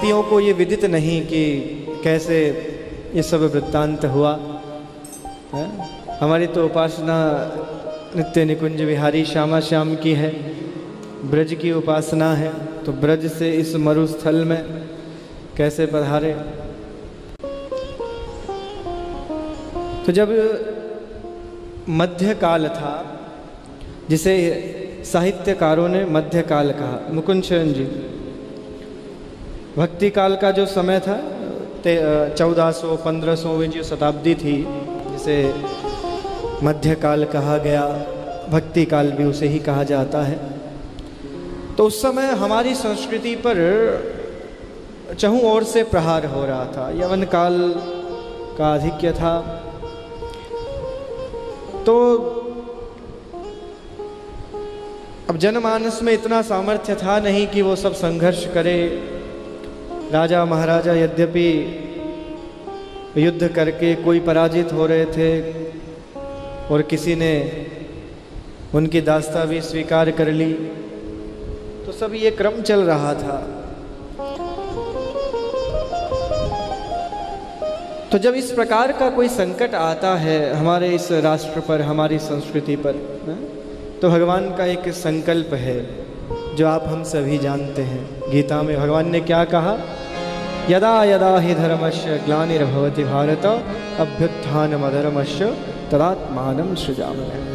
व्यक्तियों को ये विदित नहीं कि कैसे ये सब वृत्तांत हुआ है। हमारी तो उपासना नित्य निकुंज विहारी श्यामा श्याम की है, ब्रज की उपासना है, तो ब्रज से इस मरुस्थल में कैसे पधारे। तो जब मध्यकाल था, जिसे साहित्यकारों ने मध्यकाल कहा, मुकुंद शरण जी, भक्ति काल का जो समय था 1400-1500वीं जो शताब्दी थी, जिसे मध्यकाल कहा गया, भक्ति काल भी उसे ही कहा जाता है। तो उस समय हमारी संस्कृति पर चहुं ओर से प्रहार हो रहा था, यवन काल का आधिक्य था। तो अब जनमानस में इतना सामर्थ्य था नहीं कि वो सब संघर्ष करे। राजा महाराजा यद्यपि युद्ध करके कोई पराजित हो रहे थे और किसी ने उनकी दास्ता भी स्वीकार कर ली, तो सब ये क्रम चल रहा था। तो जब इस प्रकार का कोई संकट आता है हमारे इस राष्ट्र पर, हमारी संस्कृति पर, तो भगवान का एक संकल्प है जो आप हम सभी जानते हैं। गीता में भगवान ने क्या कहा? यदा यदा हि धर्मस्य ग्लानिर्भवति भारत अभ्युत्थानमधर्मस्य तदात्मानं सृजाम्यहम्।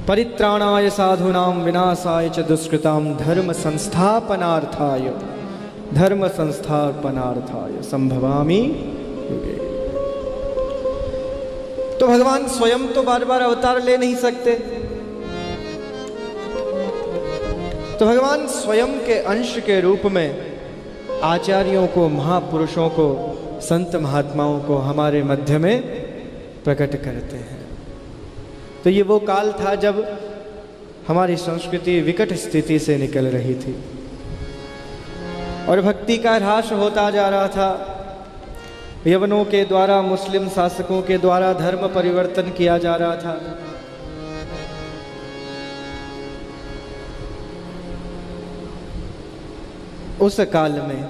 परित्राणाय साधूनां विनाशाय च दुष्कृतां धर्म संस्थापनार्थाय संभवामि युगे। तो भगवान स्वयं तो बार बार अवतार ले नहीं सकते, तो भगवान स्वयं के अंश के रूप में आचार्यों को, महापुरुषों को, संत महात्माओं को हमारे मध्य में प्रकट करते हैं। तो ये वो काल था जब हमारी संस्कृति विकट स्थिति से निकल रही थी और भक्ति का ह्रास होता जा रहा था। यवनों के द्वारा, मुस्लिम शासकों के द्वारा धर्म परिवर्तन किया जा रहा था। उस काल में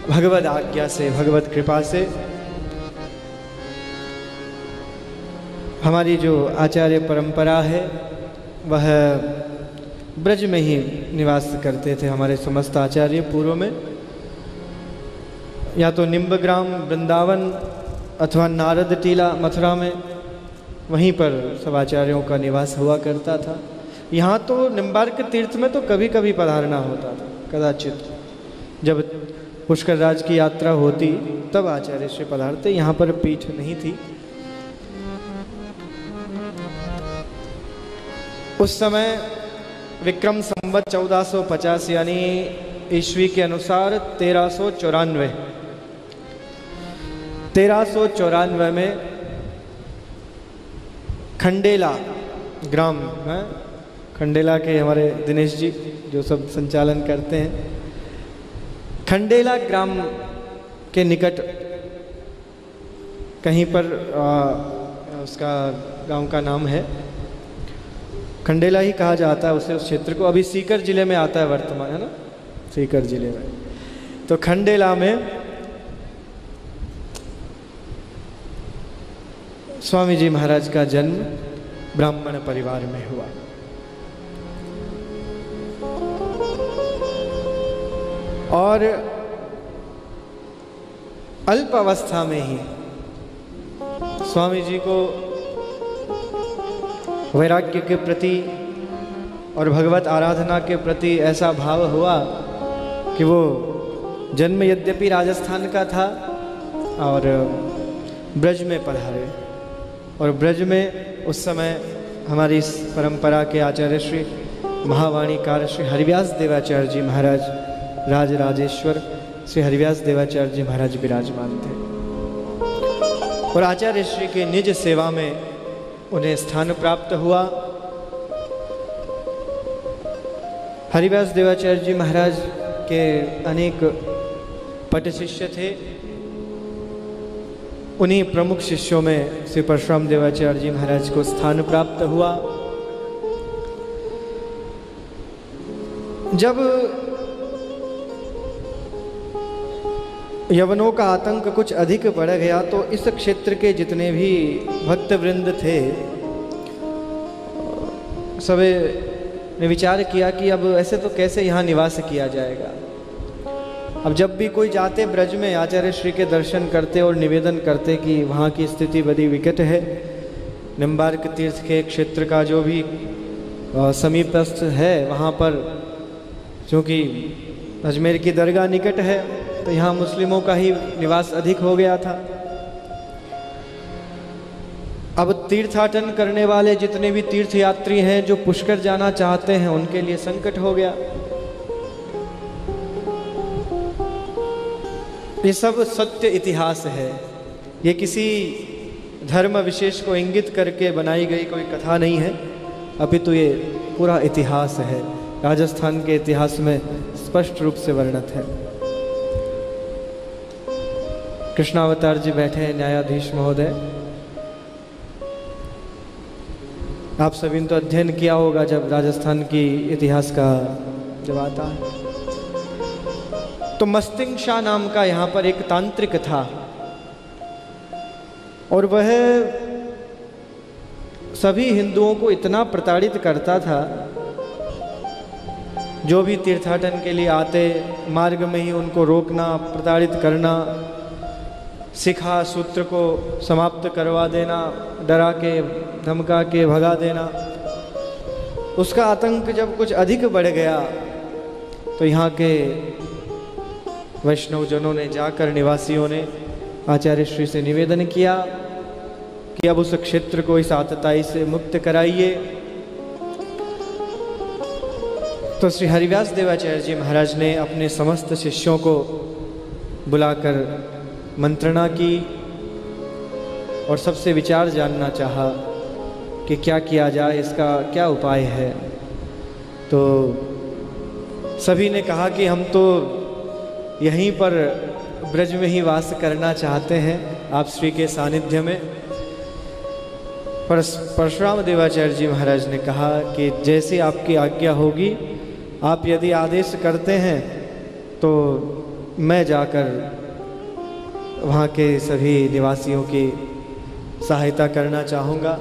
भगवद आज्ञा से, भगवत कृपा से हमारी जो आचार्य परंपरा है वह ब्रज में ही निवास करते थे। हमारे समस्त आचार्य पूर्व में या तो निम्बग्राम वृंदावन अथवा नारद टीला मथुरा में, वहीं पर सब आचार्यों का निवास हुआ करता था। यहाँ तो निम्बार्क तीर्थ में तो कभी कभी पधारना होता था, कदाचित जब पुष्कर राज की यात्रा होती तब आचार्य से पधारते, यहाँ पर पीठ नहीं थी। उस समय विक्रम संवत 1450 यानी ईस्वी के अनुसार 1394 में खंडेला ग्राम है, खंडेला के हमारे दिनेश जी जो सब संचालन करते हैं, खंडेला ग्राम के निकट कहीं पर उसका गांव का नाम है, खंडेला ही कहा जाता है उसे, उस क्षेत्र को। अभी सीकर जिले में आता है वर्तमान, है ना, सीकर जिले में। तो खंडेला में स्वामी जी महाराज का जन्म ब्राह्मण परिवार में हुआ। और अल्प अवस्था में ही स्वामी जी को वैराग्य के प्रति और भगवत आराधना के प्रति ऐसा भाव हुआ कि वो जन्म यद्यपि राजस्थान का था और ब्रज में पधारे। और ब्रज में उस समय हमारी इस परंपरा के आचार्य श्री महावाणीकार श्री हरिव्यास देवाचार्य जी महाराज, राज राजेश्वर श्री हरिव्यास देवाचार्य जी महाराज विराजमान थे। और आचार्य श्री के निज सेवा में उन्हें स्थान प्राप्त हुआ। हरिव्यास देवाचार्य जी महाराज के अनेक पट शिष्य थे। उन्हीं प्रमुख शिष्यों में श्री परशुराम देवाचार्य जी महाराज को स्थान प्राप्त हुआ। जब यवनों का आतंक कुछ अधिक बढ़ गया तो इस क्षेत्र के जितने भी भक्तवृंद थे सभी ने विचार किया कि अब ऐसे तो कैसे यहाँ निवास किया जाएगा। अब जब भी कोई जाते ब्रज में आचार्य श्री के दर्शन करते और निवेदन करते कि वहाँ की स्थिति बड़ी विकट है, निम्बार्क तीर्थ के क्षेत्र का जो भी समीपस्थ है वहाँ पर क्योंकि अजमेर की दरगाह निकट है तो यहाँ मुस्लिमों का ही निवास अधिक हो गया था। अब तीर्थाटन करने वाले जितने भी तीर्थयात्री हैं जो पुष्कर जाना चाहते हैं उनके लिए संकट हो गया। ये सब सत्य इतिहास है, ये किसी धर्म विशेष को इंगित करके बनाई गई कोई कथा नहीं है, अपितु ये पूरा इतिहास है, राजस्थान के इतिहास में स्पष्ट रूप से वर्णित है। कृष्णावतार जी बैठे हैं, न्यायाधीश महोदय, आप सभी ने तो अध्ययन किया होगा जब राजस्थान की इतिहास का जब आता है। तो मस्तिंग शाह नाम का यहाँ पर एक तांत्रिक था और वह सभी हिंदुओं को इतना प्रताड़ित करता था, जो भी तीर्थाटन के लिए आते मार्ग में ही उनको रोकना, प्रताड़ित करना, शिखा सूत्र को समाप्त करवा देना, डरा के धमका के भगा देना। उसका आतंक जब कुछ अधिक बढ़ गया तो यहाँ के वैष्णव जनों ने जाकर, निवासियों ने आचार्य श्री से निवेदन किया कि अब उस क्षेत्र को इस आतताई से मुक्त कराइए। तो श्री हरिव्यास देवाचार्य जी महाराज ने अपने समस्त शिष्यों को बुलाकर मंत्रणा की और सबसे विचार जानना चाहा कि क्या किया जाए, इसका क्या उपाय है। तो सभी ने कहा कि हम तो यहीं पर ब्रज में ही वास करना चाहते हैं आप श्री के सानिध्य में। परशुराम देवाचार्य जी महाराज ने कहा कि जैसी आपकी आज्ञा होगी, आप यदि आदेश करते हैं तो मैं जाकर वहाँ के सभी निवासियों की सहायता करना चाहूँगा।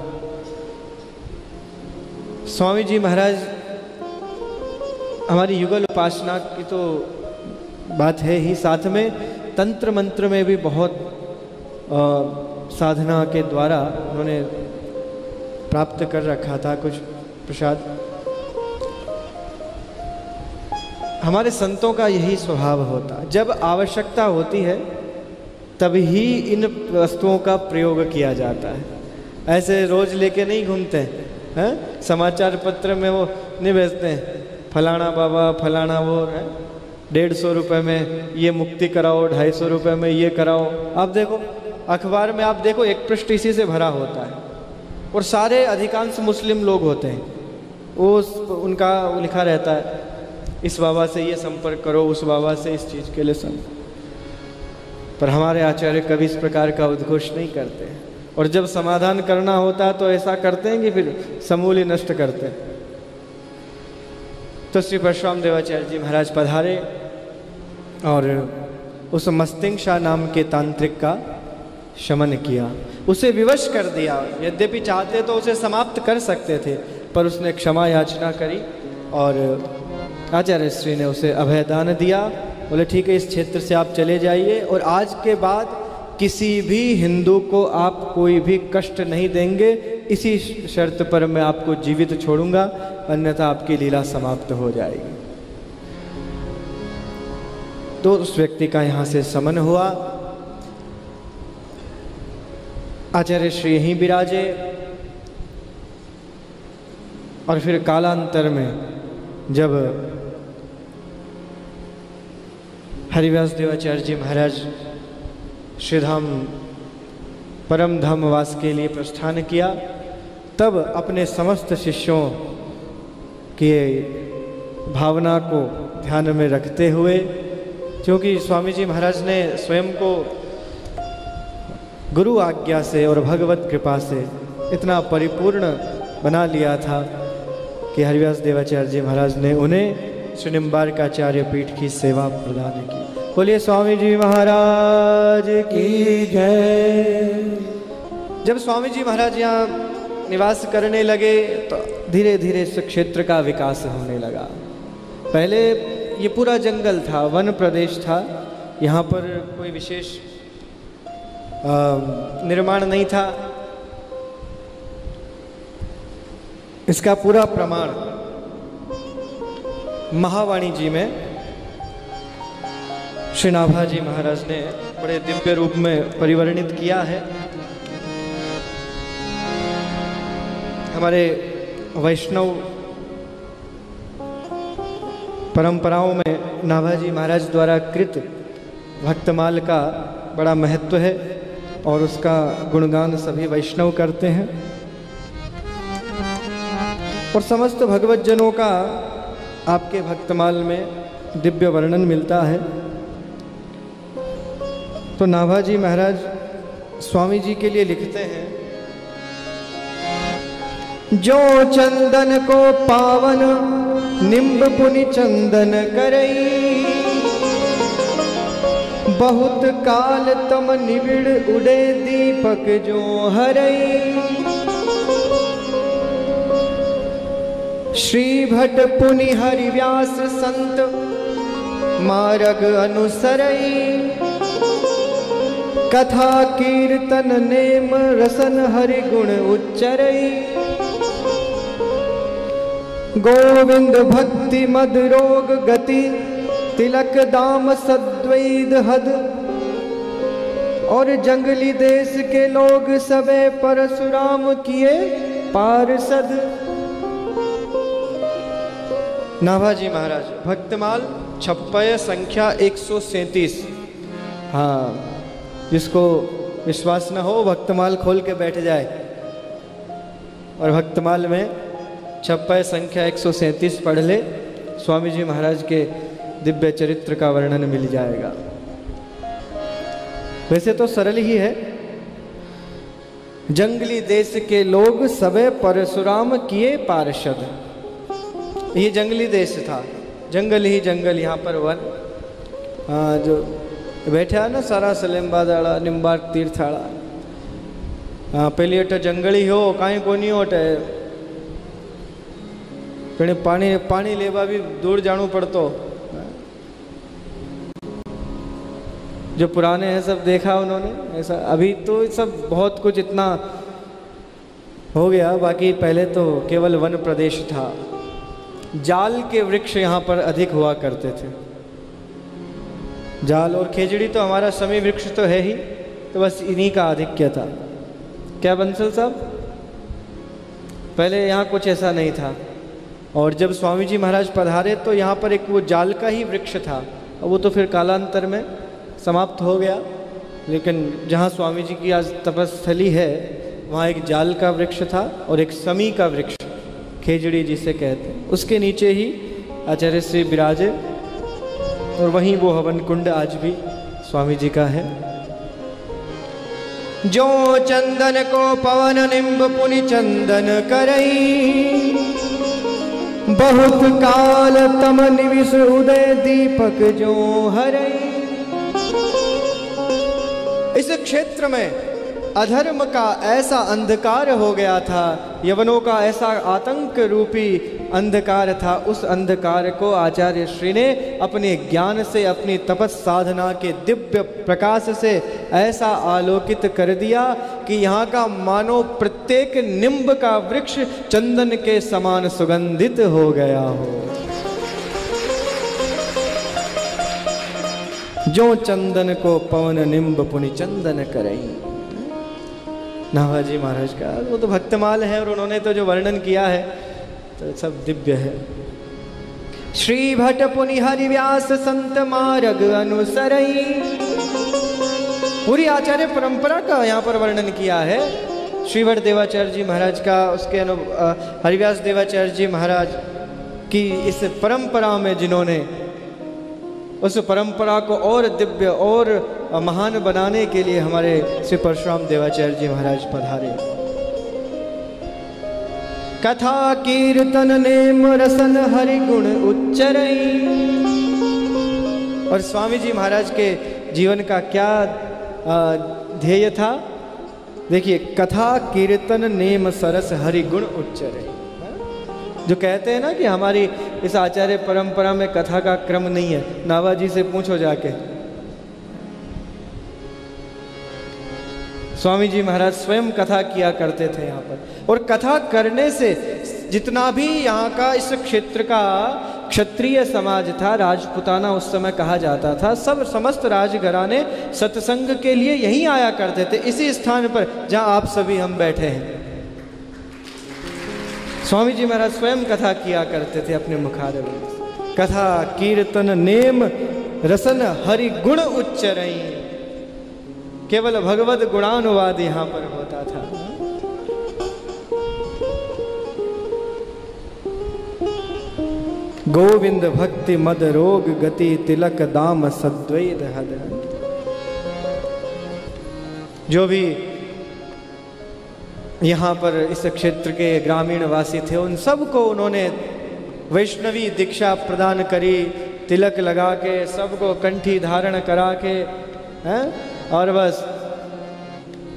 स्वामी जी महाराज, हमारी युगल उपासना की तो बात है ही, साथ में तंत्र मंत्र में भी बहुत साधना के द्वारा उन्होंने प्राप्त कर रखा था कुछ प्रसाद। हमारे संतों का यही स्वभाव होता, जब आवश्यकता होती है तभी इन वस्तुओं का प्रयोग किया जाता है। ऐसे रोज लेके नहीं घूमते हैं, समाचार पत्र में वो नहीं भेजते हैं फलाना बाबा फलाना वो है, 150 रुपये में ये मुक्ति कराओ, 250 रुपये में ये कराओ। आप देखो अखबार में, आप देखो एक पृष्ठ इसी से भरा होता है और सारे अधिकांश मुस्लिम लोग होते हैं, वो उनका लिखा रहता है इस बाबा से ये संपर्क करो, उस बाबा से इस चीज़ के लिए संपर्क। पर हमारे आचार्य कभी इस प्रकार का उद्घोष नहीं करते हैं, और जब समाधान करना होता है तो ऐसा करते हैं कि फिर समूल ही नष्ट करते हैं। तो श्री परशुराम देवाचार्य जी महाराज पधारे और उस मस्तिंग शाह नाम के तांत्रिक का शमन किया, उसे विवश कर दिया। यद्यपि चाहते तो उसे समाप्त कर सकते थे, पर उसने क्षमा याचना करी और आचार्य श्री ने उसे अभयदान दिया। बोले ठीक है, इस क्षेत्र से आप चले जाइए और आज के बाद किसी भी हिंदू को आप कोई भी कष्ट नहीं देंगे, इसी शर्त पर मैं आपको जीवित छोड़ूंगा, अन्यथा आपकी लीला समाप्त हो जाएगी। तो उस व्यक्ति का यहाँ से समन हुआ। आचार्य श्री यहीं विराजे और फिर कालांतर में जब हरिव्यास देवाचार्य जी महाराज श्रीधाम परम धाम वास के लिए प्रस्थान किया, तब अपने समस्त शिष्यों की भावना को ध्यान में रखते हुए, क्योंकि स्वामी जी महाराज ने स्वयं को गुरु आज्ञा से और भगवत कृपा से इतना परिपूर्ण बना लिया था कि हरिव्यास देवाचार्य जी महाराज ने उन्हें श्री निम्बार्काचार्य पीठ की सेवा प्रदान की। बोलिए स्वामी जी महाराज की जय। जब स्वामी जी महाराज यहाँ निवास करने लगे तो धीरे धीरे इस क्षेत्र का विकास होने लगा। पहले ये पूरा जंगल था, वन प्रदेश था, यहाँ पर कोई विशेष निर्माण नहीं था। इसका पूरा प्रमाण महावाणी जी में श्री नाभाजी महाराज ने बड़े दिव्य रूप में परिवर्णित किया है। हमारे वैष्णव परंपराओं में नाभाजी महाराज द्वारा कृत भक्तमाल का बड़ा महत्व है और उसका गुणगान सभी वैष्णव करते हैं और समस्त भगवतजनों का आपके भक्तमाल में दिव्य वर्णन मिलता है। तो नाभाजी महाराज स्वामी जी के लिए लिखते हैं, जो चंदन को पावन निम्ब पुनि चंदन करई, बहुत काल तम निबिड़ उड़े दीपक जो हरई। श्री भट पुनि हरिव्यास संत मार्ग अनुसरई, कथा कीर्तन नेम रसन हरि गुण उच्चरई। गोविंद भक्ति मद रोग गति तिलक दाम सद्वैद हद, और जंगली देश के लोग सबे परशुराम किए पार्षद। नाभाजी महाराज भक्तमाल छप्पय संख्या 137। हाँ, जिसको विश्वास न हो भक्तमाल खोल के बैठ जाए और भक्तमाल में छप्पय संख्या 137 पढ़ ले, स्वामी जी महाराज के दिव्य चरित्र का वर्णन मिल जाएगा। वैसे तो सरल ही है। जंगली देश के लोग सबे परशुराम किए पार्षद। ये जंगली देश था, जंगल ही जंगल, यहाँ पर वन। जो बैठा है ना सारा सलेमबादाड़ा निम्बार्क तीर्थाड़ा, पहली अट जंगली हो कहीं को नहीं होटे, पानी पानी लेवा भी दूर जाना पड़तो। जो पुराने हैं सब देखा उन्होंने ऐसा। अभी तो सब बहुत कुछ इतना हो गया, बाकी पहले तो केवल वन प्रदेश था। जाल के वृक्ष यहाँ पर अधिक हुआ करते थे। जाल और खेजड़ी तो हमारा समी वृक्ष तो है ही, तो बस इन्हीं का आधिक्य था। क्या बंसल साहब, पहले यहाँ कुछ ऐसा नहीं था। और जब स्वामी जी महाराज पधारे तो यहाँ पर एक वो जाल का ही वृक्ष था, और वो तो फिर कालांतर में समाप्त हो गया। लेकिन जहाँ स्वामी जी की आज तपस्थली है वहाँ एक जाल का वृक्ष था और एक समी का वृक्ष, खेजड़ी जिसे कहते हैं, उसके नीचे ही आचार्य श्री विराजे, और वहीं वो हवन कुंड आज भी स्वामी जी का है। जो चंदन को पवन निम्ब पुनि चंदन करई, बहुत काल तम निविष उदय दीपक जो हरई। इस क्षेत्र में अधर्म का ऐसा अंधकार हो गया था, यवनों का ऐसा आतंक रूपी अंधकार था। उस अंधकार को आचार्य श्री ने अपने ज्ञान से, अपनी तपस साधना के दिव्य प्रकाश से ऐसा आलोकित कर दिया कि यहाँ का मानो प्रत्येक निम्ब का वृक्ष चंदन के समान सुगंधित हो गया हो। जो चंदन को पवन निम्ब पुनि चंदन करई। नाभाजी महाराज का वो तो भक्तमाल है और उन्होंने तो जो वर्णन किया है तो सब दिव्य है। श्री भट पुनि हरिव्यास संत मार्ग अनुसरई। पूरी आचार्य परंपरा का यहाँ पर वर्णन किया है। श्री भट देवाचार्य जी महाराज का, उसके हरिव्यास देवाचार्य जी महाराज की इस परंपरा में जिन्होंने उस परंपरा को और दिव्य और महान बनाने के लिए हमारे श्री परशुराम देवाचार्य जी महाराज पधारे। कथा कीर्तन नेम रसन हरि गुण उच्चरई। और स्वामी जी महाराज के जीवन का क्या ध्येय था? देखिए, कथा कीर्तन नेम सरस हरि गुण उच्चरे। जो कहते हैं ना कि हमारी इस आचार्य परंपरा में कथा का क्रम नहीं है, नावा जी से पूछो जाके। स्वामी जी महाराज स्वयं कथा किया करते थे यहाँ पर, और कथा करने से जितना भी यहाँ का इस क्षेत्र का क्षत्रिय समाज था, राजपुताना उस समय कहा जाता था, सब समस्त राजघराने सत्संग के लिए यहीं आया करते थे, इसी स्थान पर जहाँ आप सभी हम बैठे हैं। स्वामी जी महाराज स्वयं कथा किया करते थे अपने मुखारविंद से। कथा कीर्तन नेम रसन हरि गुण उच्चरई। केवल भगवत गुणानुवाद यहाँ पर होता था। गोविंद भक्ति मद रोग गति तिलक दाम सद्वैत हद। जो भी यहाँ पर इस क्षेत्र के ग्रामीण वासी थे, उन सबको उन्होंने वैष्णवी दीक्षा प्रदान करी, तिलक लगा के, सबको कंठी धारण करा के, हैं, और बस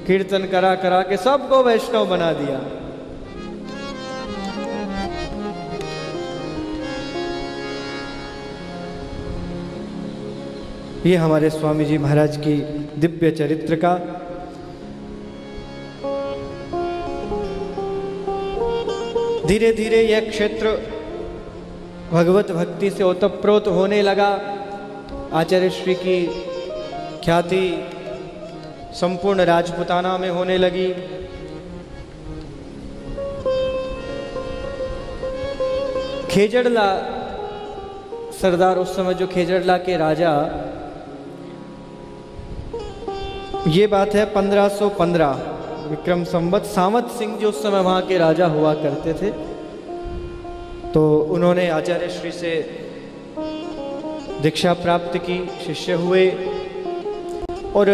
कीर्तन करा करा के सबको वैष्णव बना दिया। ये हमारे स्वामी जी महाराज की दिव्य चरित्र का धीरे धीरे यह क्षेत्र भगवत भक्ति से ओतप्रोत होने लगा। आचार्य श्री की ख्याति संपूर्ण राजपुताना में होने लगी। खेजड़ला सरदार, उस समय जो खेजड़ला के राजा, ये बात है 1515 विक्रम संवत, सामत सिंह जो उस समय वहाँ के राजा हुआ करते थे, तो उन्होंने आचार्य श्री से दीक्षा प्राप्त की, शिष्य हुए। और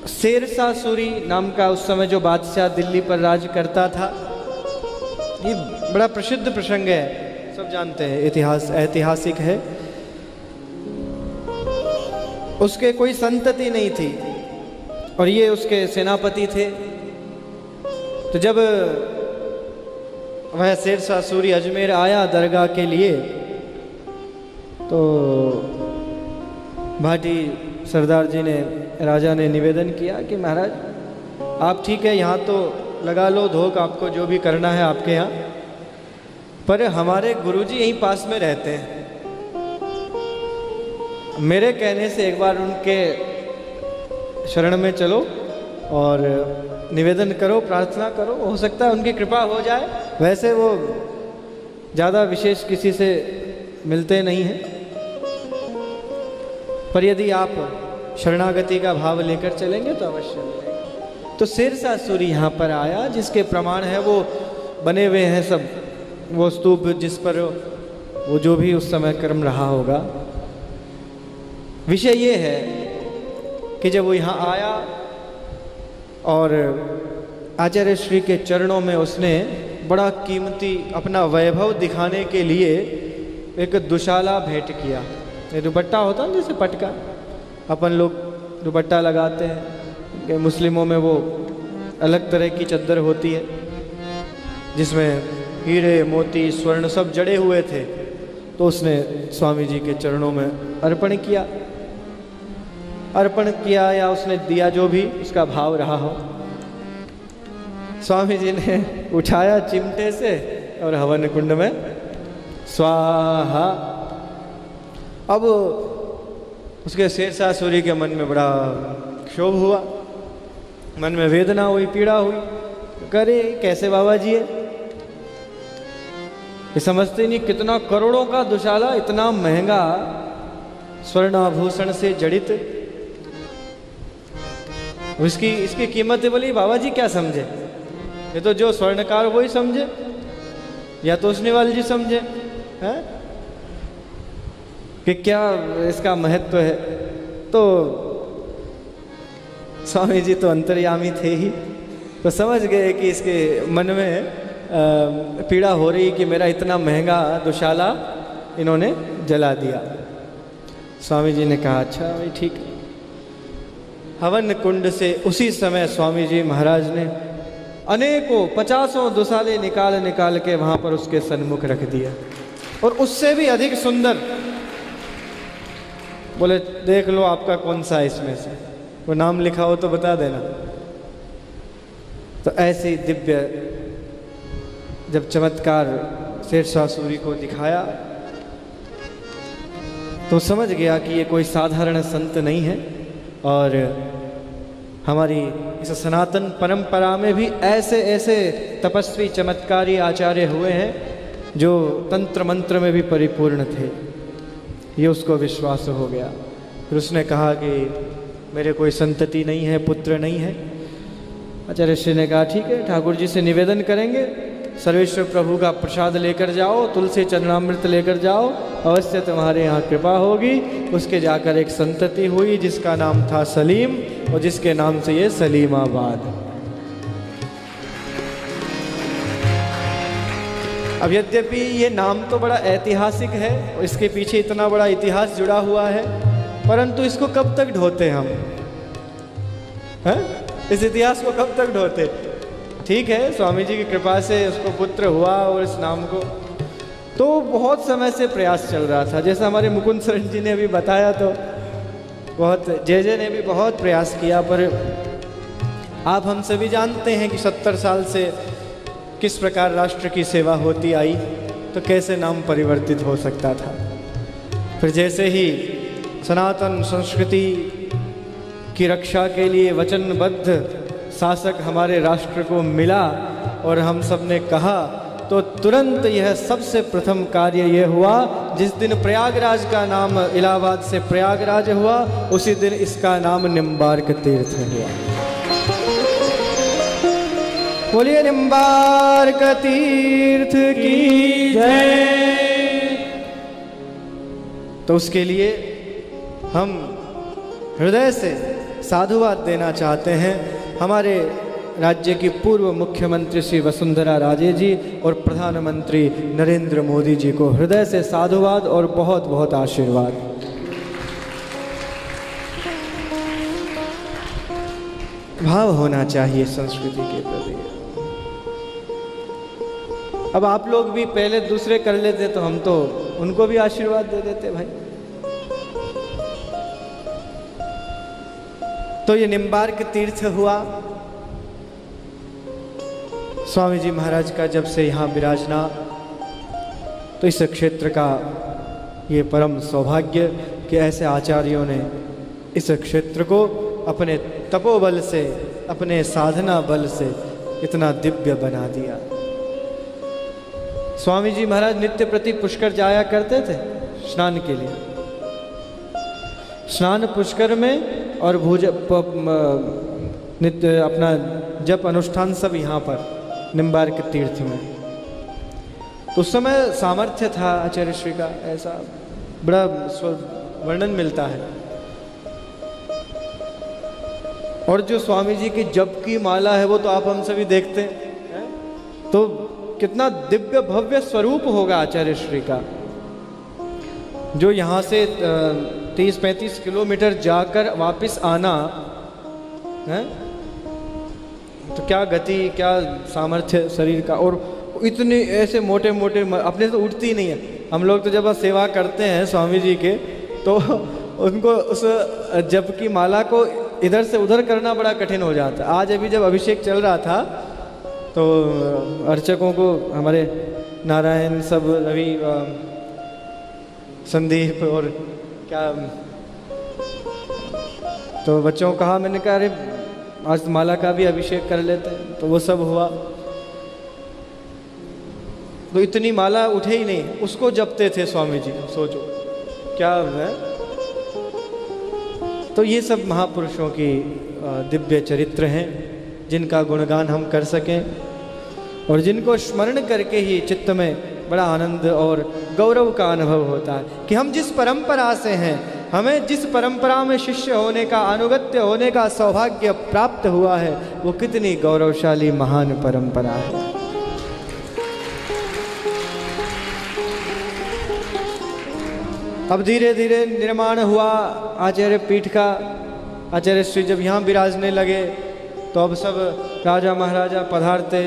शेरशाह सूरी नाम का उस समय जो बादशाह दिल्ली पर राज करता था, ये बड़ा प्रसिद्ध प्रसंग है, सब जानते हैं, इतिहास ऐतिहासिक है। उसके कोई संतति नहीं थी और ये उसके सेनापति थे। तो जब वह शेरशाह सूरी अजमेर आया दरगाह के लिए, तो भाटी सरदार जी ने, राजा ने निवेदन किया कि महाराज आप ठीक है, यहाँ तो लगा लो धोख, आपको जो भी करना है आपके यहाँ, पर हमारे गुरुजी यहीं पास में रहते हैं, मेरे कहने से एक बार उनके शरण में चलो और निवेदन करो, प्रार्थना करो, हो सकता है उनकी कृपा हो जाए। वैसे वो ज़्यादा विशेष किसी से मिलते नहीं हैं, पर यदि आप शरणागति का भाव लेकर चलेंगे तो अवश्य मिलेगा। तो शेरशाह सूरी यहाँ पर आया, जिसके प्रमाण है वो बने हुए हैं सब, वो स्तूप जिस पर वो जो भी उस समय कर्म रहा होगा। विषय ये है कि जब वो यहाँ आया और आचार्य श्री के चरणों में उसने बड़ा कीमती अपना वैभव दिखाने के लिए एक दुशाला भेंट किया। ये दुपट्टा होता है जैसे पटका, अपन लोग दुपट्टा लगाते हैं, कि मुस्लिमों में वो अलग तरह की चद्दर होती है जिसमें हीरे मोती स्वर्ण सब जड़े हुए थे। तो उसने स्वामी जी के चरणों में अर्पण किया या उसने दिया, जो भी उसका भाव रहा हो। स्वामी जी ने उठाया चिमटे से और हवन कुंड में स्वाहा। अब उसके शेरशाह सूरी के मन में बड़ा क्षोभ हुआ, मन में वेदना हुई, पीड़ा हुई। करे कैसे बाबा जी है, ये समझते नहीं कितना करोड़ों का दुशाला, इतना महंगा स्वर्णाभूषण से जड़ित, इसकी कीमत बोली बाबा जी क्या समझे, ये तो जो स्वर्णकार वही समझे या तो उसने जी समझे हैं कि क्या इसका महत्व है। तो स्वामी जी तो अंतर्यामी थे ही, तो समझ गए कि इसके मन में पीड़ा हो रही कि मेरा इतना महंगा दुशाला इन्होंने जला दिया। स्वामी जी ने कहा अच्छा भाई ठीक है। हवन कुंड से उसी समय स्वामी जी महाराज ने अनेकों 50 दुसाले निकाल निकाल के वहाँ पर उसके सन्मुख रख दिया, और उससे भी अधिक सुंदर। बोले देख लो आपका कौन सा है इसमें से, वो नाम लिखा हो तो बता देना। तो ऐसी दिव्य जब चमत्कार शेरशाह सूरी को दिखाया तो समझ गया कि ये कोई साधारण संत नहीं है, और हमारी इस सनातन परंपरा में भी ऐसे ऐसे तपस्वी चमत्कारी आचार्य हुए हैं जो तंत्र मंत्र में भी परिपूर्ण थे। ये उसको विश्वास हो गया। फिर उसने कहा कि मेरे कोई संतति नहीं है, पुत्र नहीं है। आचार्य श्री ने कहा ठीक है, ठाकुर जी से निवेदन करेंगे, सर्वेश्वर प्रभु का प्रसाद लेकर जाओ, तुलसी चरणामृत लेकर जाओ, अवश्य तुम्हारे यहाँ कृपा होगी। उसके जाकर एक संतति हुई जिसका नाम था सलीम, और जिसके नाम से ये सलीमाबाद। अब यद्यपि ये नाम तो बड़ा ऐतिहासिक है और इसके पीछे इतना बड़ा इतिहास जुड़ा हुआ है, परंतु इसको कब तक ढोते हम हैं? इस इतिहास को कब तक ढोते? ठीक है, स्वामी जी की कृपा से उसको पुत्र हुआ, और इस नाम को तो बहुत समय से प्रयास चल रहा था। जैसा हमारे मुकुंद शरण जी ने अभी बताया, तो बहुत जे ने भी बहुत प्रयास किया, पर आप हम सभी जानते हैं कि 70 साल से किस प्रकार राष्ट्र की सेवा होती आई, तो कैसे नाम परिवर्तित हो सकता था। फिर जैसे ही सनातन संस्कृति की रक्षा के लिए वचनबद्ध शासक हमारे राष्ट्र को मिला और हम सब ने कहा, तो तुरंत यह सबसे प्रथम कार्य यह हुआ, जिस दिन प्रयागराज का नाम इलाहाबाद से प्रयागराज हुआ, उसी दिन इसका नाम निम्बार्क तीर्थ हुआ। बोलिए निम्बार्क तीर्थ की जय। तो उसके लिए हम हृदय से साधुवाद देना चाहते हैं हमारे राज्य की पूर्व मुख्यमंत्री श्री वसुंधरा राजे जी और प्रधानमंत्री नरेंद्र मोदी जी को हृदय से साधुवाद और बहुत बहुत आशीर्वाद। भाव होना चाहिए संस्कृति के प्रति। अब आप लोग भी पहले दूसरे कर लेते तो हम तो उनको भी आशीर्वाद दे देते भाई। तो ये निम्बार्क तीर्थ हुआ। स्वामी जी महाराज का जब से यहाँ विराजना, तो इस क्षेत्र का ये परम सौभाग्य कि ऐसे आचार्यों ने इस क्षेत्र को अपने तपोबल से, अपने साधना बल से इतना दिव्य बना दिया। स्वामी जी महाराज नित्य प्रति पुष्कर जाया करते थे स्नान के लिए। स्नान पुष्कर में और नित्य अपना जप अनुष्ठान सब यहाँ पर निम्बार्क तीर्थ में। तो उस समय सामर्थ्य था आचार्य श्री का, ऐसा बड़ा वर्णन मिलता है। और जो स्वामी जी की जप की माला है वो तो आप हम सभी देखते हैं, तो कितना दिव्य भव्य स्वरूप होगा आचार्य श्री का। जो यहाँ से 30-35 किलोमीटर जाकर वापस आना है, तो क्या गति, क्या सामर्थ्य शरीर का। और इतने ऐसे मोटे मोटे अपने से उठती ही नहीं है। हम लोग तो जब सेवा करते हैं स्वामी जी के, तो उनको उस जप की माला को इधर से उधर करना बड़ा कठिन हो जाता है। आज अभी जब अभिषेक चल रहा था, तो अर्चकों को हमारे नारायण सब, रवि, संदीप और क्या, तो बच्चों को कहा, मैंने कहा अरे आज माला का भी अभिषेक कर लेते हैं, तो वो सब हुआ। तो इतनी माला उठे ही नहीं, उसको जपते थे स्वामी जी। सोचो क्या है। तो ये सब महापुरुषों की दिव्य चरित्र हैं जिनका गुणगान हम कर सकें, और जिनको स्मरण करके ही चित्त में बड़ा आनंद और गौरव का अनुभव होता है कि हम जिस परंपरा से हैं, हमें जिस परंपरा में शिष्य होने का, अनुगत्य होने का सौभाग्य प्राप्त हुआ है, वो कितनी गौरवशाली महान परंपरा है। अब धीरे धीरे निर्माण हुआ आचार्य पीठ का। आचार्य श्री जब यहाँ विराजने लगे तो अब सब राजा महाराजा पधारते,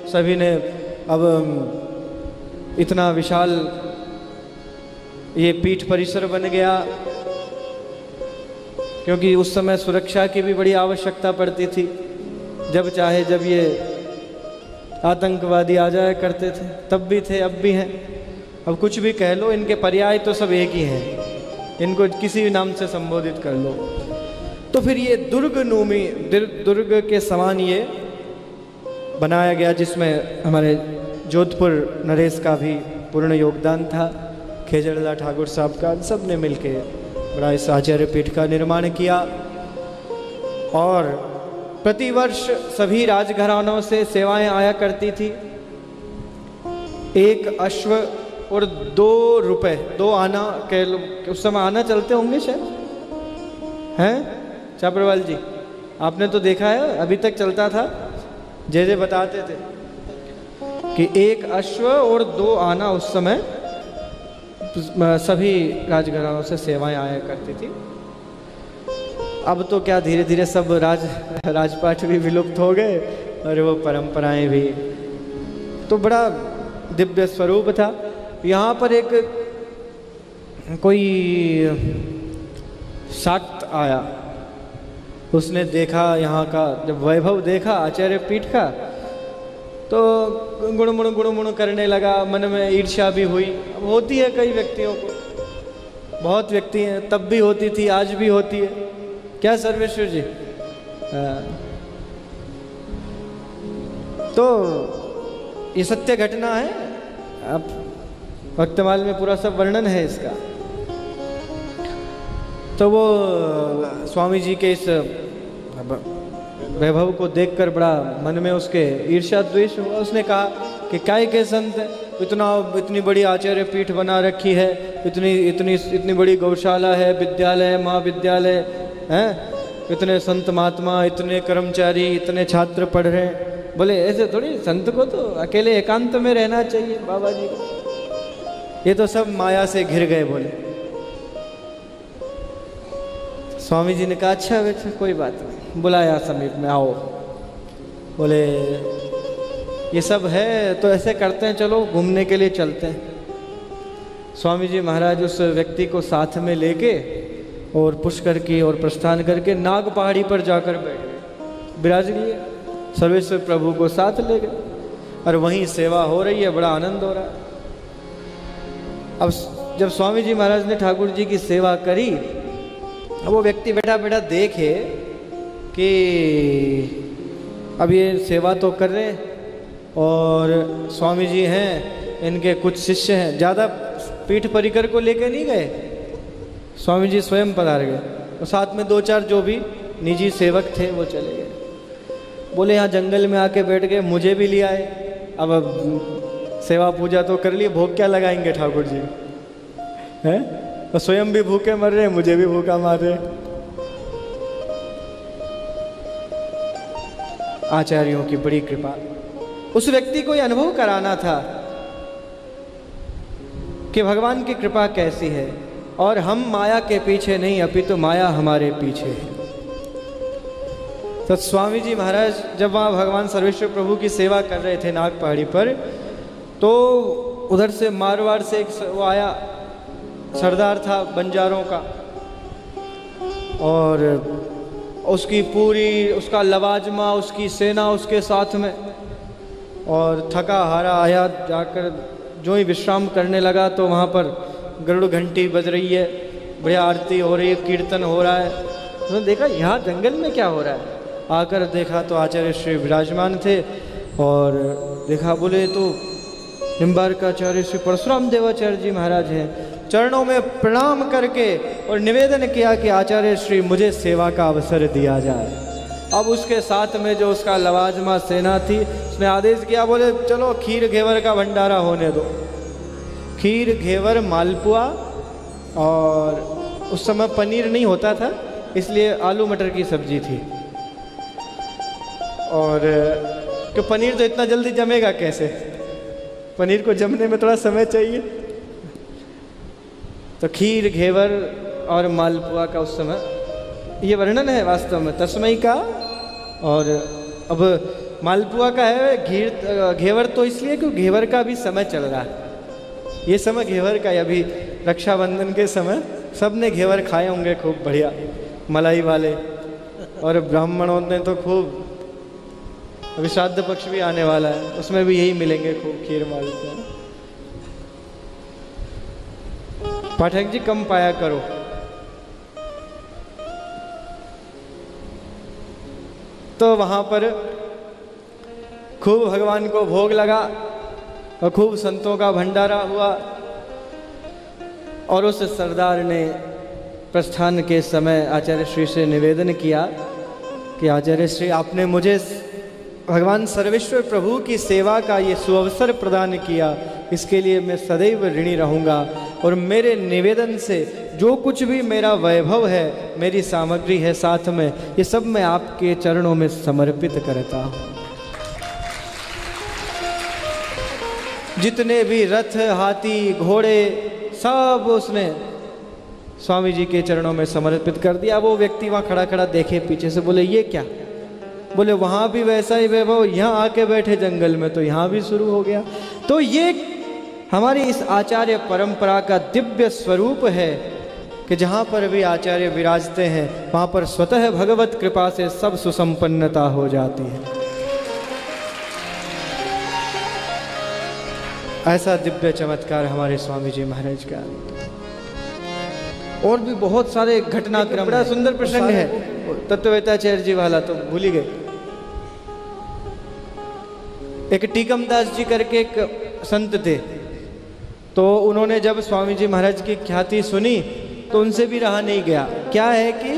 सभी ने अब इतना विशाल ये पीठ परिसर बन गया, क्योंकि उस समय सुरक्षा की भी बड़ी आवश्यकता पड़ती थी। जब चाहे जब ये आतंकवादी आ जाया करते थे, तब भी थे अब भी हैं। अब कुछ भी कह लो, इनके पर्याय तो सब एक ही हैं, इनको किसी भी नाम से संबोधित कर लो। तो फिर ये दुर्ग के समान ये बनाया गया, जिसमें हमारे जोधपुर नरेश का भी पूर्ण योगदान था, खेजड़ला ठाकुर साहब का, सब ने मिलके बड़ा इस आचार्य पीठ का निर्माण किया। और प्रतिवर्ष सभी राजघरानों से सेवाएं आया करती थी। 1 अश्व और 2 रुपए, 2 आना के उस समय आना चलते होंगे शायद, हैं चापरवाल जी? आपने तो देखा है, अभी तक चलता था। जैसे बताते थे कि 1 अश्व और 2 आना उस समय सभी राजघरानों से सेवाएं आया करती थी। अब तो क्या धीरे धीरे सब राजपाट भी विलुप्त हो गए और वो परंपराएं भी। तो बड़ा दिव्य स्वरूप था। यहाँ पर एक कोई शाक्त आया, उसने देखा यहाँ का, जब वैभव देखा आचार्य पीठ का तो गुणमुण करने लगा। मन में ईर्ष्या भी हुई, अब होती है कई व्यक्तियों को, बहुत व्यक्ति हैं, तब भी होती थी, आज भी होती है। क्या सर्वेश्वर जी? तो ये सत्य घटना है, अब भक्तमाल में पूरा सब वर्णन है इसका। तो वो स्वामी जी के इस वैभव को देखकर बड़ा मन में उसके ईर्ष्या द्वेष हुआ। उसने कहा कि काय के संत इतनी बड़ी आचार्य पीठ बना रखी है, इतनी बड़ी गौशाला है, विद्यालय है, महाविद्यालय हैं, इतने संत महात्मा, इतने कर्मचारी, इतने छात्र पढ़ रहे हैं। बोले ऐसे थोड़ी, संत को तो अकेले एकांत में रहना चाहिए बाबा जी को, ये तो सब माया से घिर गए। बोले स्वामी जी ने कहा अच्छा बेटा कोई बात नहीं, बुलाया समीप में, आओ। बोले ये सब है तो ऐसे करते हैं, चलो घूमने के लिए चलते हैं। स्वामी जी महाराज उस व्यक्ति को साथ में लेके और पुष्कर की और प्रस्थान करके नाग पहाड़ी पर जाकर बैठ गए, विराज लिए, सर्वेश्वर प्रभु को साथ ले गए और वहीं सेवा हो रही है, बड़ा आनंद हो रहा है। अब जब स्वामी जी महाराज ने ठाकुर जी की सेवा करी, अब वो व्यक्ति बैठा बैठा देखे कि अब ये सेवा तो कर रहे और स्वामी जी हैं, इनके कुछ शिष्य हैं, ज़्यादा पीठ परिकर को लेके नहीं गए, स्वामी जी स्वयं पधार गए और साथ में 2-4 जो भी निजी सेवक थे वो चले गए। बोले यहाँ जंगल में आके बैठ गए, मुझे भी ले आए। अब सेवा पूजा तो कर लिए, भोग क्या लगाएंगे ठाकुर जी हैं, तो स्वयं भी भूखे मर रहे, मुझे भी भूखा मार रहे। आचार्यों की बड़ी कृपा। उस व्यक्ति को यह अनुभव कराना था कि भगवान की कृपा कैसी है और हम माया के पीछे नहीं, अपितु माया हमारे पीछे है। तो स्वामी जी महाराज जब वहाँ भगवान सर्वेश्वर प्रभु की सेवा कर रहे थे नाग पहाड़ी पर, तो उधर से मारवाड़ से एक वो आया, सरदार था बंजारों का, और उसकी पूरी, उसका लवाजमा, उसकी सेना उसके साथ में, और थका हारा आया, जाकर जो ही विश्राम करने लगा तो वहाँ पर गरुड़ घंटी बज रही है, बढ़िया आरती हो रही है, कीर्तन हो रहा है। उसने देखा यहाँ जंगल में क्या हो रहा है, आकर देखा तो आचार्य श्री विराजमान थे और देखा, बोले तो निम्बारकाचार्य श्री परशुराम देवाचार्य जी महाराज हैं। चरणों में प्रणाम करके और निवेदन किया कि आचार्य श्री मुझे सेवा का अवसर दिया जाए। अब उसके साथ में जो उसका लवाजमा सेना थी, उसने आदेश किया, बोले चलो खीर घेवर का भंडारा होने दो। खीर घेवर मालपुआ, और उस समय पनीर नहीं होता था इसलिए आलू मटर की सब्जी थी, और कि पनीर तो इतना जल्दी जमेगा कैसे, पनीर को जमने में थोड़ा समय चाहिए। तो खीर, घेवर और मालपुआ का उस समय ये वर्णन है वास्तव में तस्मई का। और अब मालपुआ का है, घेवर तो इसलिए क्योंकि घेवर का भी समय चल रहा है। ये समय घेवर का है, अभी रक्षाबंधन के समय सब ने घेवर खाए होंगे खूब बढ़िया मलाई वाले, और ब्राह्मणों ने तो खूब, अभी श्राद्ध पक्ष भी आने वाला है, उसमें भी यही मिलेंगे खूब खीर मालपुआ। पाठक जी कम पाया करो। तो वहां पर खूब भगवान को भोग लगा और खूब संतों का भंडारा हुआ। और उस सरदार ने प्रस्थान के समय आचार्य श्री से निवेदन किया कि आचार्य श्री, आपने मुझे भगवान सर्वेश्वर प्रभु की सेवा का ये सुअवसर प्रदान किया, इसके लिए मैं सदैव ऋणी रहूँगा। और मेरे निवेदन से जो कुछ भी मेरा वैभव है, मेरी सामग्री है साथ में, ये सब मैं आपके चरणों में समर्पित करता हूँ। जितने भी रथ, हाथी, घोड़े, सब उसने स्वामी जी के चरणों में समर्पित कर दिया। वो व्यक्ति वहाँ खड़ा खड़ा देखे पीछे से, बोले ये क्या? बोले वहाँ भी वैसा ही वैभव, यहाँ आके बैठे जंगल में तो यहाँ भी शुरू हो गया। तो ये हमारी इस आचार्य परंपरा का दिव्य स्वरूप है कि जहाँ पर भी आचार्य विराजते हैं वहाँ पर स्वतः भगवत कृपा से सब सुसंपन्नता हो जाती है। ऐसा दिव्य चमत्कार हमारे स्वामी जी महाराज का। और भी बहुत सारे घटनाक्रम, बड़ा सुंदर प्रसंग है तत्ववेताचार्य जी वाला, तो भूल ही गए। एक टीकम दास जी करके एक संत थे, तो उन्होंने जब स्वामी जी महाराज की ख्याति सुनी तो उनसे भी रहा नहीं गया। क्या है कि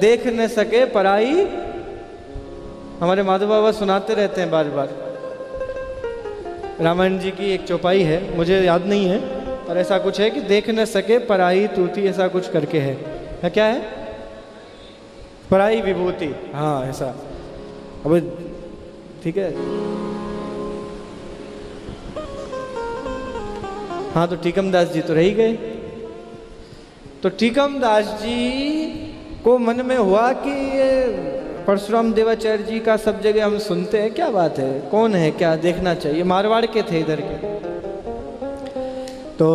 देख न सके पराई, हमारे माधव बाबा सुनाते रहते हैं बार बार, रामायण जी की एक चौपाई है, मुझे याद नहीं है, पर ऐसा कुछ है कि देख न सके पराई तूती, ऐसा कुछ करके है। क्या है? पराई विभूति, हाँ ऐसा। अब ठीक है, हाँ तो टीकम दास जी तो रह ही गए। तो टीकम दास जी को मन में हुआ कि ये परशुराम देवाचार्य जी का सब जगह हम सुनते हैं, क्या बात है, कौन है, क्या देखना चाहिए। मारवाड़ के थे इधर के। तो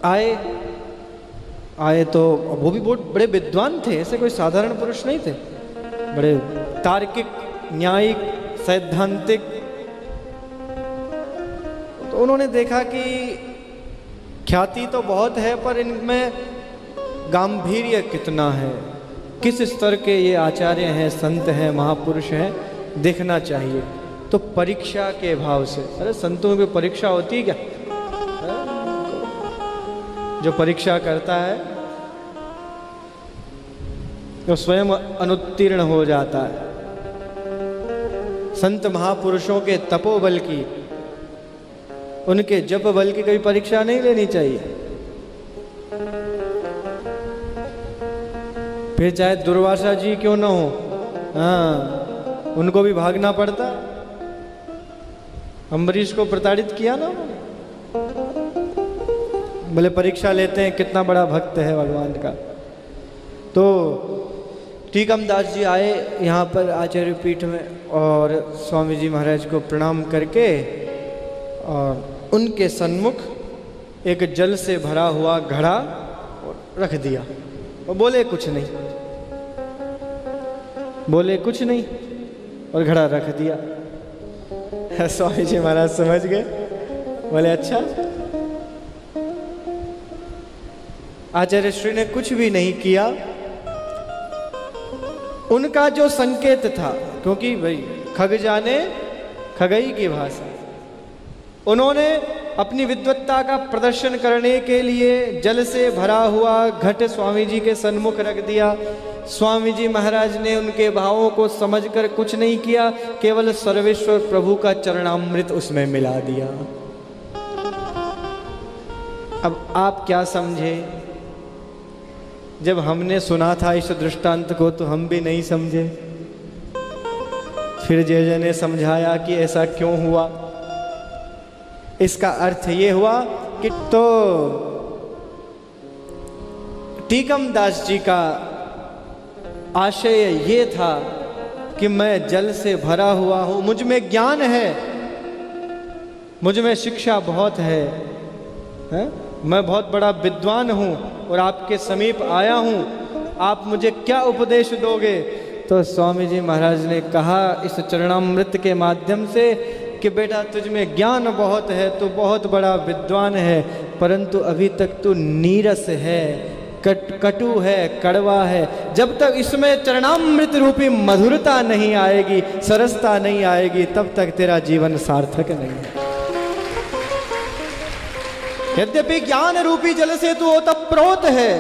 आए तो वो भी बहुत बड़े विद्वान थे, ऐसे कोई साधारण पुरुष नहीं थे, बड़े तार्किक, न्यायिक, सैद्धांतिक। तो उन्होंने देखा कि ख्याति तो बहुत है पर इनमें गांभीर्य कितना है, किस स्तर के ये आचार्य हैं, संत हैं, महापुरुष हैं, देखना चाहिए। तो परीक्षा के भाव से, अरे संतों की परीक्षा होती है क्या? जो परीक्षा करता है वो स्वयं अनुत्तीर्ण हो जाता है। संत महापुरुषों के तपोबल की, उनके जप बल की कभी परीक्षा नहीं लेनी चाहिए। फिर चाहे दुर्वासा जी क्यों ना हो, हाँ उनको भी भागना पड़ता। अम्बरीश को प्रताड़ित किया ना, बोले परीक्षा लेते हैं कितना बड़ा भक्त है भगवान का। तो टीकम दास जी आए यहाँ पर आचार्य पीठ में और स्वामी जी महाराज को प्रणाम करके और उनके सन्मुख एक जल से भरा हुआ घड़ा रख दिया और बोले कुछ नहीं, बोले कुछ नहीं और घड़ा रख दिया। स्वामी जी महाराज समझ गए, बोले अच्छा। आचार्य श्री ने कुछ भी नहीं किया। उनका जो संकेत था, क्योंकि भाई खग जाने खगई की भाषा, उन्होंने अपनी विद्वत्ता का प्रदर्शन करने के लिए जल से भरा हुआ घट स्वामी जी के सन्मुख रख दिया। स्वामी जी महाराज ने उनके भावों को समझकर कुछ नहीं किया, केवल सर्वेश्वर प्रभु का चरणामृत उसमें मिला दिया। अब आप क्या समझे? जब हमने सुना था इस दृष्टांत को तो हम भी नहीं समझे। फिर जय जय ने समझाया कि ऐसा क्यों हुआ। इसका अर्थ ये हुआ कि तो टीकम दास जी का आशय ये था कि मैं जल से भरा हुआ हूं, मुझ में ज्ञान है, मुझ में शिक्षा बहुत है? मैं बहुत बड़ा विद्वान हूं और आपके समीप आया हूं, आप मुझे क्या उपदेश दोगे? तो स्वामी जी महाराज ने कहा इस चरणामृत के माध्यम से कि बेटा तुझ में ज्ञान बहुत है, तू बहुत बड़ा विद्वान है, परंतु अभी तक तू नीरस है, कटु है, कड़वा है। जब तक इसमें चरणामृत रूपी मधुरता नहीं आएगी, सरसता नहीं आएगी, तब तक तेरा जीवन सार्थक नहीं है। यद्यपि ज्ञान रूपी जल से तू ओतप्रोत है,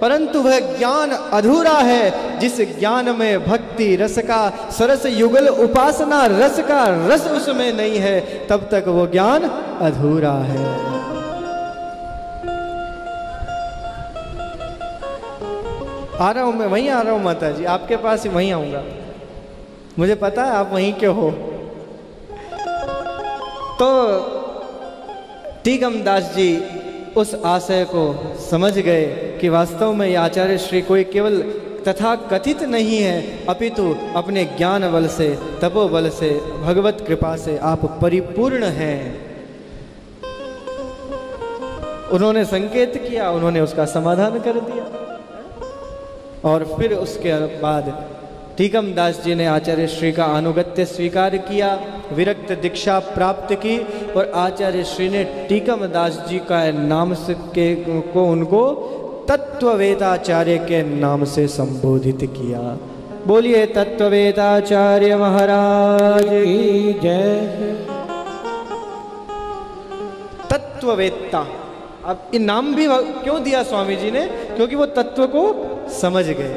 परंतु वह ज्ञान अधूरा है जिस ज्ञान में भक्ति रस का सरस युगल उपासना रस का रस उसमें नहीं है, तब तक वो ज्ञान अधूरा है। आ रहा हूं मैं, वहीं आ रहा हूं माता जी, आपके पास ही वहीं आऊंगा, मुझे पता है आप वहीं के हो। तो टीकम दास जी उस आशय को समझ गए कि वास्तव में यह आचार्य श्री कोई केवल तथा कथित नहीं है, अपितु अपने ज्ञान बल से, तपोबल से, भगवत कृपा से आप परिपूर्ण हैं। उन्होंने संकेत किया, उन्होंने उसका समाधान कर दिया। और फिर उसके बाद टीकम दास जी ने आचार्य श्री का अनुगत्य स्वीकार किया, विरक्त दीक्षा प्राप्त की और आचार्य श्री ने टीकम दास जी का नाम से को उनको तत्ववेदाचार्य के नाम से संबोधित किया। बोलिए तत्ववेदाचार्य महाराज की जय। तत्ववेत्ता, अब ये नाम भी क्यों दिया स्वामी जी ने? क्योंकि वो तत्व को समझ गए,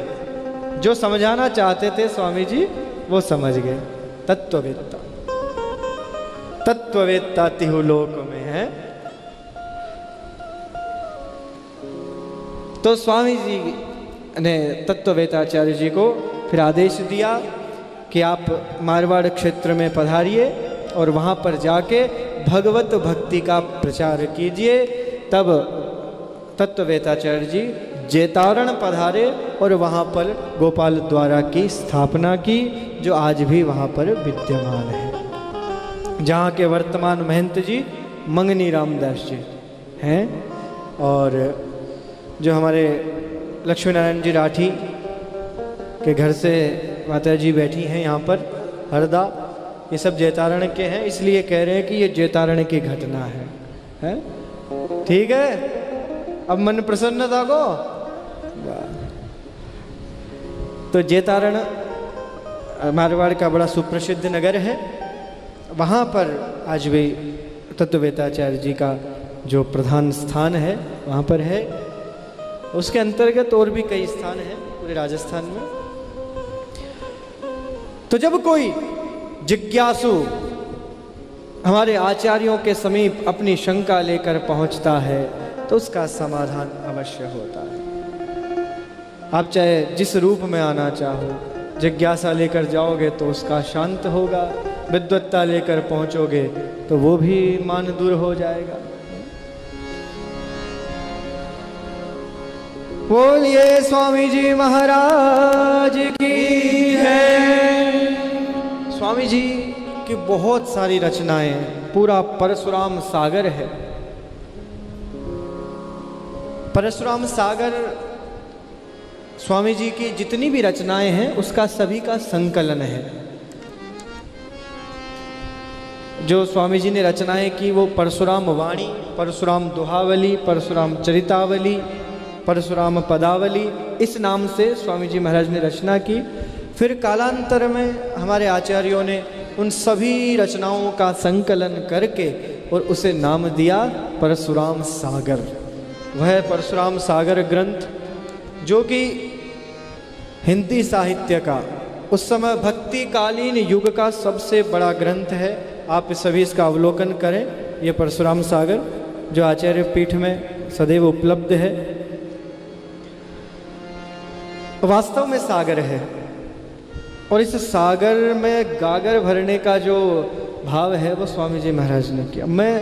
जो समझाना चाहते थे स्वामी जी वो समझ गए। तत्ववेत्ता, तत्ववेत्ता तिहुलोक में है। तो स्वामी जी ने तत्ववेताचार्य जी को फिर आदेश दिया कि आप मारवाड़ क्षेत्र में पधारिए और वहाँ पर जाके भगवत भक्ति का प्रचार कीजिए। तब तत्ववेताचार्य जी जेतारण पधारे और वहाँ पर गोपाल द्वारा की स्थापना की, जो आज भी वहाँ पर विद्यमान है, जहाँ के वर्तमान महंत जी मंगनी रामदास जी हैं और जो हमारे लक्ष्मी नारायण जी राठी के घर से माता जी बैठी हैं यहाँ पर हरदा, ये सब जेतारण के हैं, इसलिए कह रहे हैं कि ये जेतारण की घटना है? ठीक है, अब मन प्रसन्नता को। तो जेतारण मारवाड़ का बड़ा सुप्रसिद्ध नगर है, वहाँ पर आज भी तत्ववेताचार्य जी का जो प्रधान स्थान है वहाँ पर है। उसके अंतर्गत और भी कई स्थान हैं पूरे राजस्थान में। तो जब कोई जिज्ञासु हमारे आचार्यों के समीप अपनी शंका लेकर पहुंचता है तो उसका समाधान अवश्य होता है। आप चाहे जिस रूप में आना चाहो, जिज्ञासा लेकर जाओगे तो उसका शांत होगा, विद्वत्ता लेकर पहुंचोगे तो वो भी मान दूर हो जाएगा। बोलिए स्वामी जी महाराज की है। स्वामी जी की बहुत सारी रचनाएं, पूरा परशुराम सागर है। परशुराम सागर स्वामी जी की जितनी भी रचनाएं हैं उसका सभी का संकलन है। जो स्वामी जी ने रचनाएं की वो परशुराम वाणी, परशुराम दुहावली, परशुराम चरितावली, परशुराम पदावली, इस नाम से स्वामी जी महाराज ने रचना की। फिर कालांतर में हमारे आचार्यों ने उन सभी रचनाओं का संकलन करके और उसे नाम दिया परशुराम सागर। वह परशुराम सागर ग्रंथ जो कि हिंदी साहित्य का उस समय भक्तिकालीन युग का सबसे बड़ा ग्रंथ है। आप सभी इसका अवलोकन करें। ये परशुराम सागर जो आचार्य पीठ में सदैव उपलब्ध है, वास्तव में सागर है। और इस सागर में गागर भरने का जो भाव है वो स्वामी जी महाराज ने किया। मैं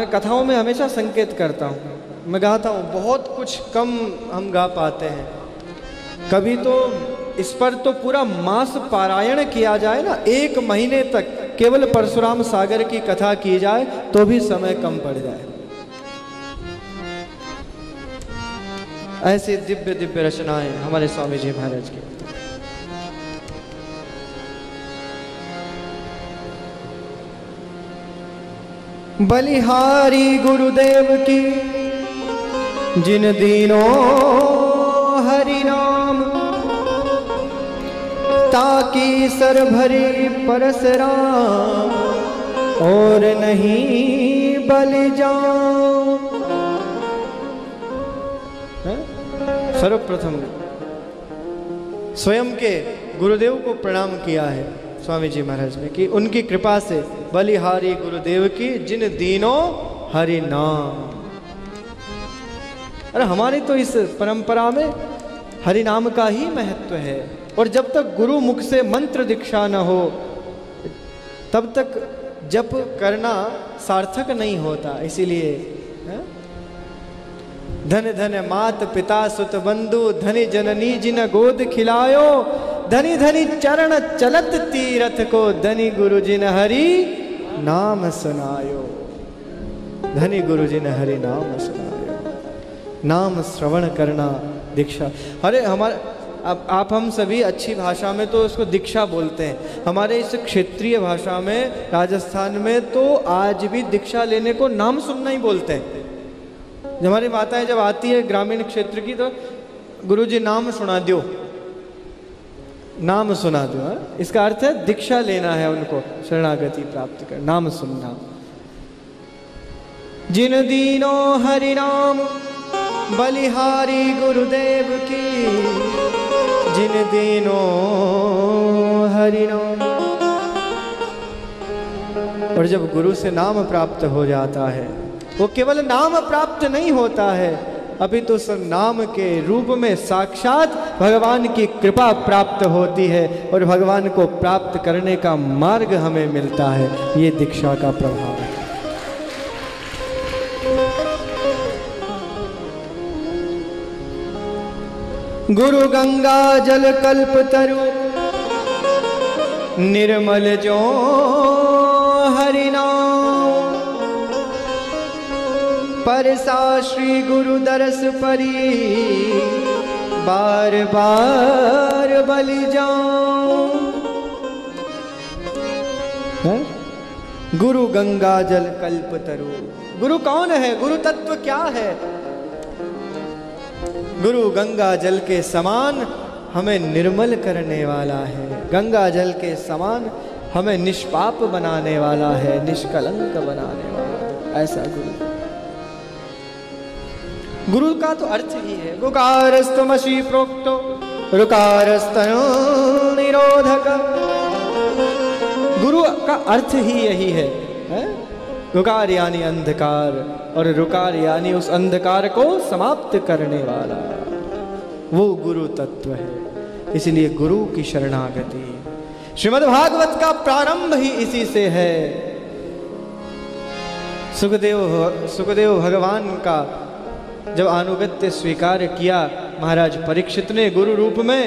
कथाओं में हमेशा संकेत करता हूँ मैं गाता हूँ, बहुत कुछ कम हम गा पाते हैं। कभी तो इस पर तो पूरा मास पारायण किया जाए ना, 1 महीने तक केवल परशुराम सागर की कथा की जाए तो भी समय कम पड़ जाए। ऐसी दिव्य दिव्य रचनाएं हमारे स्वामी जी महाराज की। बलिहारी गुरुदेव की जिन दिनों हरि नाम, ताकि सर भरी परशुराम और नहीं बलि जाऊं। सर्वप्रथम स्वयं के गुरुदेव को प्रणाम किया है स्वामी जी महाराज ने कि उनकी कृपा से बलिहारी गुरुदेव की जिन दिनों हरि नाम। अरे हमारी तो इस परंपरा में हरि नाम का ही महत्व है, और जब तक गुरु मुख से मंत्र दीक्षा न हो तब तक जप करना सार्थक नहीं होता। इसीलिए धन धन मात पिता सुत बंधु, धनि जननी जिन गोद खिलायो, धनि धनि चरण चलत तीरथ को, धनि गुरु जिन हरि नाम सुनायो। धनि गुरु जिन हरि नाम सुनायो। नाम श्रवण करना दीक्षा। अरे हमारे अब आप हम सभी अच्छी भाषा में तो उसको दीक्षा बोलते हैं, हमारे इस क्षेत्रीय भाषा में राजस्थान में तो आज भी दीक्षा लेने को नाम सुनना ही बोलते हैं। जब हमारी माताएं जब आती है ग्रामीण क्षेत्र की तो गुरुजी नाम सुना दो, नाम सुना दो। इसका अर्थ है दीक्षा लेना है उनको, शरणागति प्राप्त कर, नाम सुनना। जिन दिनों हरि नाम बलिहारी गुरुदेव की, जिन दिनों हरि नाम। और जब गुरु से नाम प्राप्त हो जाता है, वो केवल नाम प्राप्त नहीं होता है, अभी तो उस नाम के रूप में साक्षात भगवान की कृपा प्राप्त होती है, और भगवान को प्राप्त करने का मार्ग हमें मिलता है। ये दीक्षा का प्रभाव है। गुरु गंगा जल कल्प तरु, निर्मल जो हरि नाम, परसा श्री गुरु दरस परी, बार बार बलि जाऊं। गुरु गंगा जल कल्प तरु। गुरु कौन है? गुरु तत्व क्या है? गुरु गंगा जल के समान हमें निर्मल करने वाला है, गंगा जल के समान हमें निष्पाप बनाने वाला है, निष्कलंक बनाने वाला है। ऐसा गुरु। गुरु का तो अर्थ ही है गुकारस्तमसि प्रोक्तो रुकारस्तनो निरोधक। गुरु का अर्थ ही यही है, गुकार यानी अंधकार, और रुकार यानी उस अंधकार को समाप्त करने वाला, वो गुरु तत्व है। इसलिए गुरु की शरणागति, श्रीमद् भागवत का प्रारंभ ही इसी से है। सुखदेव भगवान का जब अनुगत्य स्वीकार किया महाराज परीक्षित ने गुरु रूप में,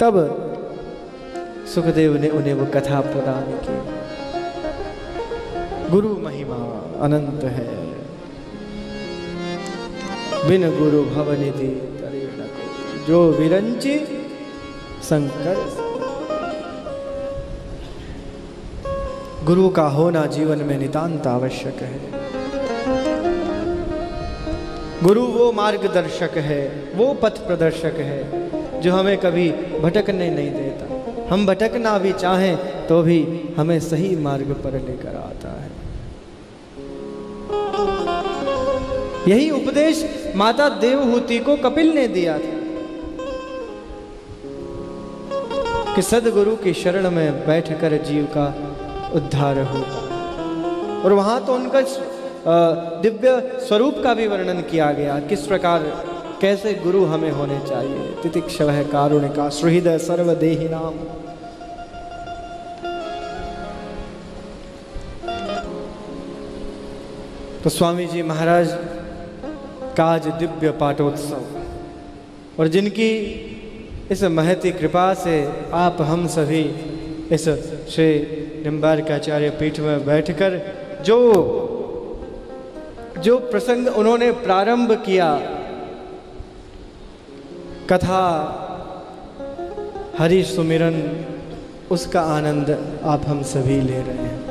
तब सुखदेव ने उन्हें वो कथा प्रदान की। गुरु महिमा अनंत है, बिन गुरु भवनिधि तरे न कोई, जो विरंचि संकर। गुरु का होना जीवन में नितांत आवश्यक है। गुरु वो मार्गदर्शक है, वो पथ प्रदर्शक है जो हमें कभी भटकने नहीं देता। हम भटकना भी चाहें तो भी हमें सही मार्ग पर लेकर आता है। यही उपदेश माता देवहूति को कपिल ने दिया था कि सदगुरु की शरण में बैठकर जीव का उद्धार होता। और वहां तो उनका दिव्य स्वरूप का भी वर्णन किया गया, किस प्रकार कैसे गुरु हमें होने चाहिए। तितिक्षवः कारुणिका सुहृदय सर्वदेहि नाम। तो स्वामी जी महाराज काज दिव्य पाठोत्सव, और जिनकी इस महती कृपा से आप हम सभी इस श्री निम्बार्काचार्य पीठ में बैठकर जो प्रसंग उन्होंने प्रारंभ किया, कथा हरि सुमिरन, उसका आनंद आप हम सभी ले रहे हैं।